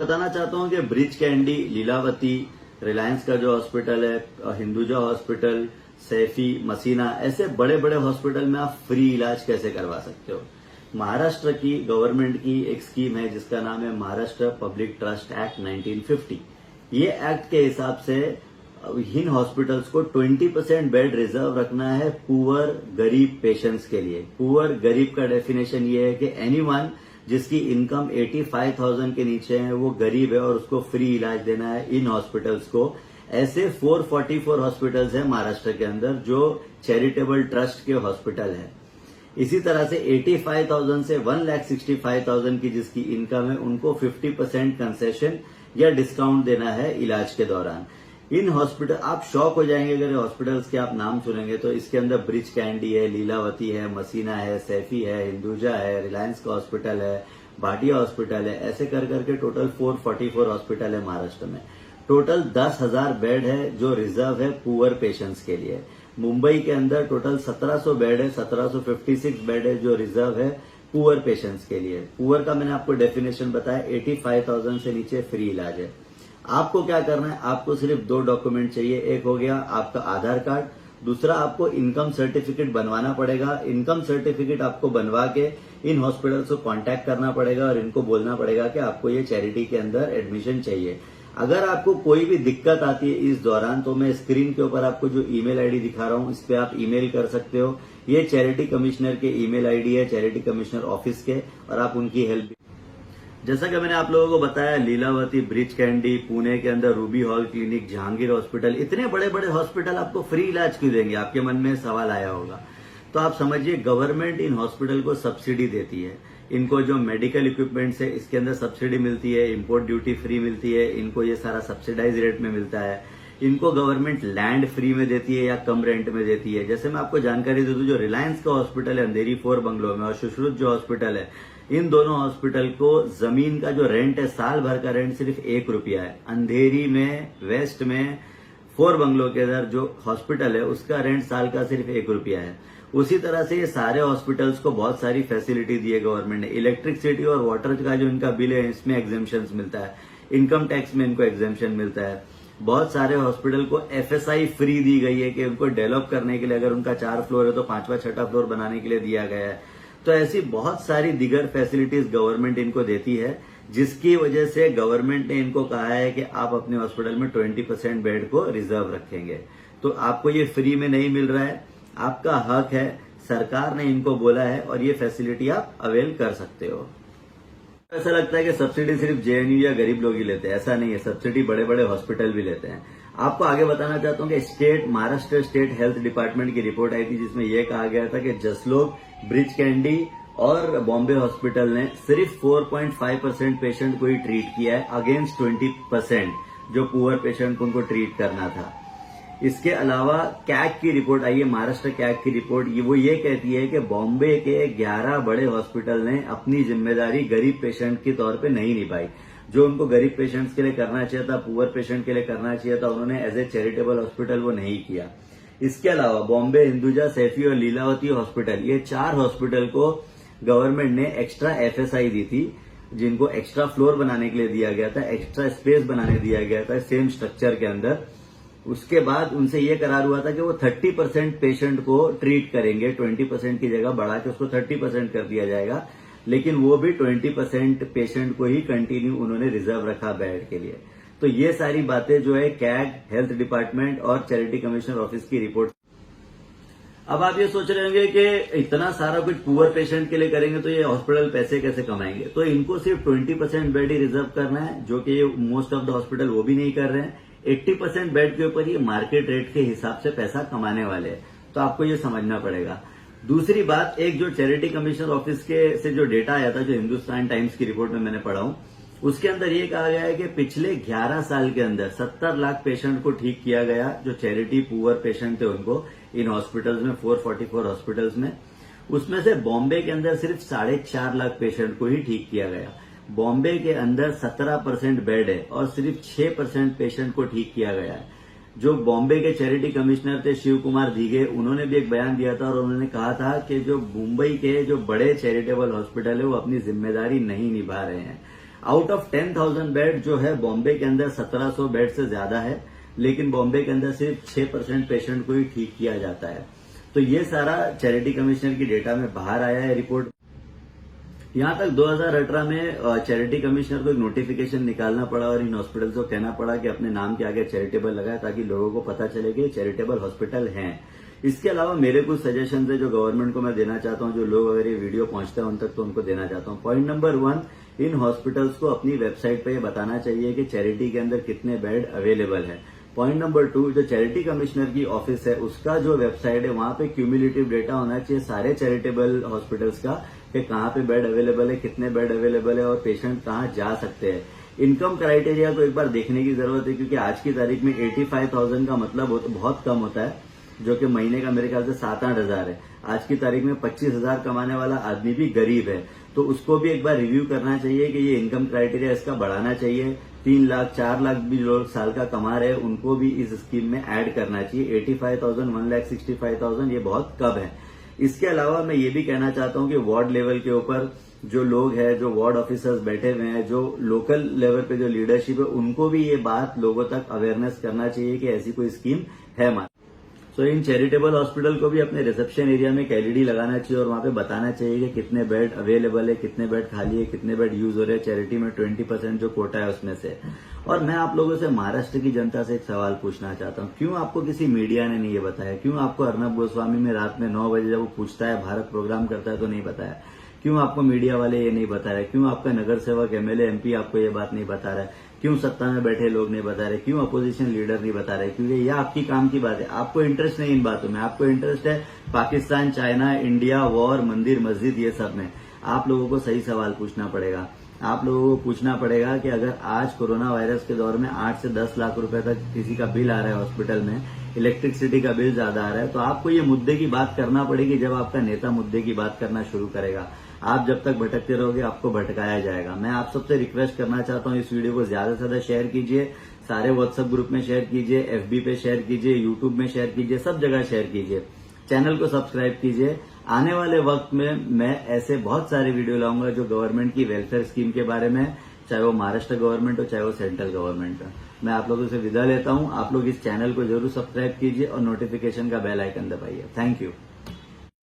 बताना चाहता हूं कि ब्रिज कैंडी, लीलावती, रिलायंस का जो हॉस्पिटल है, हिंदुजा हॉस्पिटल, सैफी, मसीना, ऐसे बड़े बड़े हॉस्पिटल में आप फ्री इलाज कैसे करवा सकते हो। महाराष्ट्र की गवर्नमेंट की एक स्कीम है जिसका नाम है महाराष्ट्र पब्लिक ट्रस्ट एक्ट 1950। ये एक्ट के हिसाब से इन हॉस्पिटल्स को 20% बेड रिजर्व रखना है पुअर गरीब पेशेंट्स के लिए। पुअर गरीब का डेफिनेशन ये है कि एनीवन जिसकी इनकम 85,000 के नीचे है वो गरीब है और उसको फ्री इलाज देना है इन हॉस्पिटल्स को। ऐसे 444 हॉस्पिटल्स हैं महाराष्ट्र के अंदर जो चैरिटेबल ट्रस्ट के हॉस्पिटल हैं। इसी तरह से 85,000 से 1,65,000 की जिसकी इनकम है उनको 50% कंसेशन या डिस्काउंट देना है इलाज के दौरान। इन हॉस्पिटल आप शॉक हो जाएंगे अगर हॉस्पिटल्स के आप नाम सुनेंगे तो इसके अंदर ब्रिज कैंडी है, लीलावती है, मसीना है, सैफी है, हिंदुजा है, रिलायंस का हॉस्पिटल है, भाटिया हॉस्पिटल है, ऐसे कर करके टोटल 444 हॉस्पिटल है महाराष्ट्र में। टोटल 10,000 बेड है जो रिजर्व है पुअर पेशेंट्स के लिए। मुंबई के अंदर टोटल 1700 बेड है, 1756 बेड है जो रिजर्व है पुअर पेशेंट्स के लिए। पुअर का मैंने आपको डेफिनेशन बताया, 85,000 से नीचे फ्री इलाज है। आपको क्या करना है, आपको सिर्फ 2 डॉक्यूमेंट चाहिए। एक हो गया आपका आधार कार्ड, दूसरा आपको इनकम सर्टिफिकेट बनवाना पड़ेगा। इनकम सर्टिफिकेट आपको बनवा के इन हॉस्पिटल्स को कांटेक्ट करना पड़ेगा और इनको बोलना पड़ेगा कि आपको ये चैरिटी के अंदर एडमिशन चाहिए। अगर आपको कोई भी दिक्कत आती है इस दौरान तो मैं स्क्रीन के ऊपर आपको जो ईमेल आईडी दिखा रहा हूं इस पे आप ईमेल कर सकते हो। ये चैरिटी कमिश्नर के ईमेल आईडी है, चैरिटी कमिश्नर ऑफिस के, और आप उनकी हेल्प। जैसा कि मैंने आप लोगों को बताया, लीलावती, ब्रिज कैंडी, पुणे के अंदर Ruby hall clinic, Jahangir hospital, इतने बड़े बड़े हॉस्पिटल आपको फ्री इलाज क्यों देंगे, आपके मन में सवाल आया होगा। तो आप समझिए गवर्नमेंट इन हॉस्पिटल को सब्सिडी देती है। इनको जो मेडिकल इक्विपमेंट्स है इसके अंदर सब्सिडी मिलती है, इंपोर्ट ड्यूटी फ्री मिलती है, इनको ये सारा सब्सिडाइज रेट में मिलता है। इनको गवर्नमेंट लैंड फ्री में देती है या कम रेंट में देती है। जैसे मैं आपको जानकारी दे दूं, जो रिलायंस का हॉस्पिटल है अंधेरी 4 बंगलो में और सुश्रुत जो हॉस्पिटल है, इन दोनों हॉस्पिटल को जमीन का जो रेंट है, साल भर का रेंट सिर्फ 1 रुपया है। अंधेरी में वेस्ट में 4 बंगलो के अंदर जो हॉस्पिटल है उसका रेंट साल का सिर्फ 1 रुपया है। उसी तरह से ये सारे हॉस्पिटल्स को बहुत सारी फैसिलिटी दी है गवर्नमेंट ने। इलेक्ट्रिसिटी और वाटर का जो इनका बिल है इसमें एग्जेम्पशन मिलता है, इनकम टैक्स में इनको एग्जेम्पशन मिलता है। बहुत सारे हॉस्पिटल को एफएसआई फ्री दी गई है कि उनको डेवलप करने के लिए, अगर उनका 4 फ्लोर है तो 5वां 6वां फ्लोर बनाने के लिए दिया गया है। तो ऐसी बहुत सारी दिगर फैसिलिटीज गवर्नमेंट इनको देती है, जिसकी वजह से गवर्नमेंट ने इनको कहा है कि आप अपने हॉस्पिटल में 20% बेड को रिजर्व रखेंगे। तो आपको ये फ्री में नहीं मिल रहा है, आपका हक है, सरकार ने इनको बोला है और ये फैसिलिटी आप अवेल कर सकते हो। ऐसा लगता है कि सब्सिडी सिर्फ जेएनयू या गरीब लोग ही लेते हैं, ऐसा नहीं है। सब्सिडी बड़े बड़े हॉस्पिटल भी लेते हैं। आपको आगे बताना चाहता हूं कि महाराष्ट्र स्टेट हेल्थ डिपार्टमेंट की रिपोर्ट आई थी जिसमें यह कहा गया था कि जसलोक, ब्रिज कैंडी और बॉम्बे हॉस्पिटल ने सिर्फ 4.5% पेशेंट को ही ट्रीट किया है, अगेंस्ट 20% जो पुअर पेशेंट को उनको ट्रीट करना था। इसके अलावा कैग की रिपोर्ट आई है, महाराष्ट्र कैग की रिपोर्ट, वो ये कहती है कि बॉम्बे के 11 बड़े हॉस्पिटल ने अपनी जिम्मेदारी गरीब पेशेंट के तौर पे नहीं निभाई। जो उनको गरीब पेशेंट्स के लिए करना चाहिए था, पुअर पेशेंट के लिए करना चाहिए था, उन्होंने एज ए चैरिटेबल हॉस्पिटल वो नहीं किया। इसके अलावा बॉम्बे, हिंदुजा, सैफी और लीलावती हॉस्पिटल, ये 4 हॉस्पिटल को गवर्नमेंट ने एक्स्ट्रा एफएसआई दी थी, जिनको एक्स्ट्रा फ्लोर बनाने के लिए दिया गया था, एक्स्ट्रा स्पेस बनाने दिया गया था सेम स्ट्रक्चर के अंदर। उसके बाद उनसे यह करार हुआ था कि वो 30% पेशेंट को ट्रीट करेंगे, 20% की जगह बढ़ा के उसको 30% कर दिया जाएगा, लेकिन वो भी 20% पेशेंट को ही कंटिन्यू उन्होंने रिजर्व रखा बेड के लिए। तो ये सारी बातें जो है कैग, हेल्थ डिपार्टमेंट और चैरिटी कमिश्नर ऑफिस की रिपोर्ट। अब आप ये सोच रहे होंगे कि इतना सारा कुछ पुअर पेशेंट के लिए करेंगे तो ये हॉस्पिटल पैसे कैसे कमाएंगे। तो इनको सिर्फ 20% बेड ही रिजर्व करना है, जो कि मोस्ट ऑफ द हॉस्पिटल वो भी नहीं कर रहे हैं। 80% बेड के ऊपर ये मार्केट रेट के हिसाब से पैसा कमाने वाले हैं, तो आपको ये समझना पड़ेगा। दूसरी बात, एक जो चैरिटी कमिश्नर ऑफिस के से जो डेटा आया था, जो हिंदुस्तान टाइम्स की रिपोर्ट में मैंने पढ़ा हूं, उसके अंदर ये कहा गया है कि पिछले 11 साल के अंदर 70 लाख पेशेंट को ठीक किया गया, जो चैरिटी पुअर पेशेंट थे उनको इन हॉस्पिटल्स में, 444 हॉस्पिटल्स में। उसमें से बॉम्बे के अंदर सिर्फ 4.5 लाख पेशेंट को ही ठीक किया गया। बॉम्बे के अंदर 17% बेड है और सिर्फ 6% पेशेंट को ठीक किया गया है। जो बॉम्बे के चैरिटी कमिश्नर थे शिव कुमार धीगे, उन्होंने भी एक बयान दिया था और उन्होंने कहा था कि जो मुंबई के जो बड़े चैरिटेबल हॉस्पिटल है वो अपनी जिम्मेदारी नहीं निभा रहे हैं। आउट ऑफ 10,000 बेड जो है बॉम्बे के अंदर 1700 बेड से ज्यादा है, लेकिन बॉम्बे के अंदर सिर्फ 6% पेशेंट को ही ठीक किया जाता है। तो ये सारा चैरिटी कमिश्नर की डेटा में बाहर आया है रिपोर्ट। यहां तक 2018 में चैरिटी कमिश्नर को एक नोटिफिकेशन निकालना पड़ा और इन हॉस्पिटल्स को कहना पड़ा कि अपने नाम के आगे चैरिटेबल लगाए, ताकि लोगों को पता चले कि चैरिटेबल हॉस्पिटल हैं। इसके अलावा मेरे कुछ सजेशन है जो गवर्नमेंट को मैं देना चाहता हूं, जो लोग अगर ये वीडियो पहुंचता है उन तक तो उनको देना चाहता हूं। पॉइंट नंबर 1, इन हॉस्पिटल्स को अपनी वेबसाइट पे ये बताना चाहिए कि चैरिटी के अंदर कितने बेड अवेलेबल है। पॉइंट नंबर 2, जो चैरिटी कमिश्नर की ऑफिस है उसका जो वेबसाइट है वहां पे क्यूमुलेटिव डेटा होना चाहिए सारे चैरिटेबल हॉस्पिटल्स का, कि कहां पे बेड अवेलेबल है, कितने बेड अवेलेबल है और पेशेंट कहां जा सकते हैं। इनकम क्राइटेरिया को एक बार देखने की जरूरत है, क्योंकि आज की तारीख में 85,000 का मतलब बहुत कम होता है, जो कि महीने का मेरे ख्याल से 7-8 हजार है। आज की तारीख में 25,000 कमाने वाला आदमी भी गरीब है, तो उसको भी एक बार रिव्यू करना चाहिए कि ये इनकम क्राइटेरिया इसका बढ़ाना चाहिए। 3 लाख 4 लाख भी लोग साल का कमा रहे हैं उनको भी इस स्कीम में ऐड करना चाहिए। 85,000 1,65,000 ये बहुत कम है। इसके अलावा मैं ये भी कहना चाहता हूं कि वार्ड लेवल के ऊपर जो लोग हैं, जो वार्ड ऑफिसर्स बैठे हुए हैं, जो लोकल लेवल पे जो लीडरशिप है, उनको भी ये बात लोगों तक अवेयरनेस करना चाहिए कि ऐसी कोई स्कीम है। तो इन चैरिटेबल हॉस्पिटल को भी अपने रिसेप्शन एरिया में एक एलईडी लगाना चाहिए और वहां पे बताना चाहिए कि कितने बेड अवेलेबल है, कितने बेड खाली है, कितने बेड यूज हो रहे हैं चैरिटी में, 20% जो कोटा है उसमें से। और मैं आप लोगों से, महाराष्ट्र की जनता से एक सवाल पूछना चाहता हूं, क्यों आपको किसी मीडिया ने नहीं ये बताया? क्यों आपको अर्नब गोस्वामी में रात में 9 बजे जब वो पूछता है, भारत प्रोग्राम करता है, तो नहीं बताया? क्यों आपको मीडिया वाले ये नहीं बता रहे? क्यों आपका नगर सेवक एमएलए एमपी आपको ये बात नहीं बता रहा है? क्यों सत्ता में बैठे लोग नहीं बता रहे? क्यों अपोजिशन लीडर नहीं बता रहे? क्योंकि यह आपकी काम की बात है। आपको इंटरेस्ट नहीं इन बातों में, आपको इंटरेस्ट है पाकिस्तान, चाइना, इंडिया, वॉर, मंदिर, मस्जिद, ये सब में। आप लोगों को सही सवाल पूछना पड़ेगा। आप लोगों को पूछना पड़ेगा कि अगर आज कोरोना वायरस के दौर में 8 से 10 लाख रुपए तक किसी का बिल आ रहा है हॉस्पिटल में, इलेक्ट्रिसिटी का बिल ज्यादा आ रहा है, तो आपको ये मुद्दे की बात करना पड़ेगी जब आपका नेता मुद्दे की बात करना शुरू करेगा। आप जब तक भटकते रहोगे आपको भटकाया जाएगा। मैं आप सबसे रिक्वेस्ट करना चाहता हूं, इस वीडियो को ज्यादा से ज्यादा शेयर कीजिए, सारे व्हाट्सएप ग्रुप में शेयर कीजिए, एफबी पे शेयर कीजिए, यूट्यूब में शेयर कीजिए, सब जगह शेयर कीजिए। चैनल को सब्सक्राइब कीजिए। आने वाले वक्त में मैं ऐसे बहुत सारे वीडियो लाऊंगा जो गवर्नमेंट की वेलफेयर स्कीम के बारे में, चाहे वो महाराष्ट्र गवर्नमेंट हो चाहे वो सेंट्रल गवर्नमेंट हो। मैं आप लोगों से विदा लेता हूं। आप लोग इस चैनल को जरूर सब्सक्राइब कीजिए और नोटिफिकेशन का बेल आइकन दबाइए। Thank you.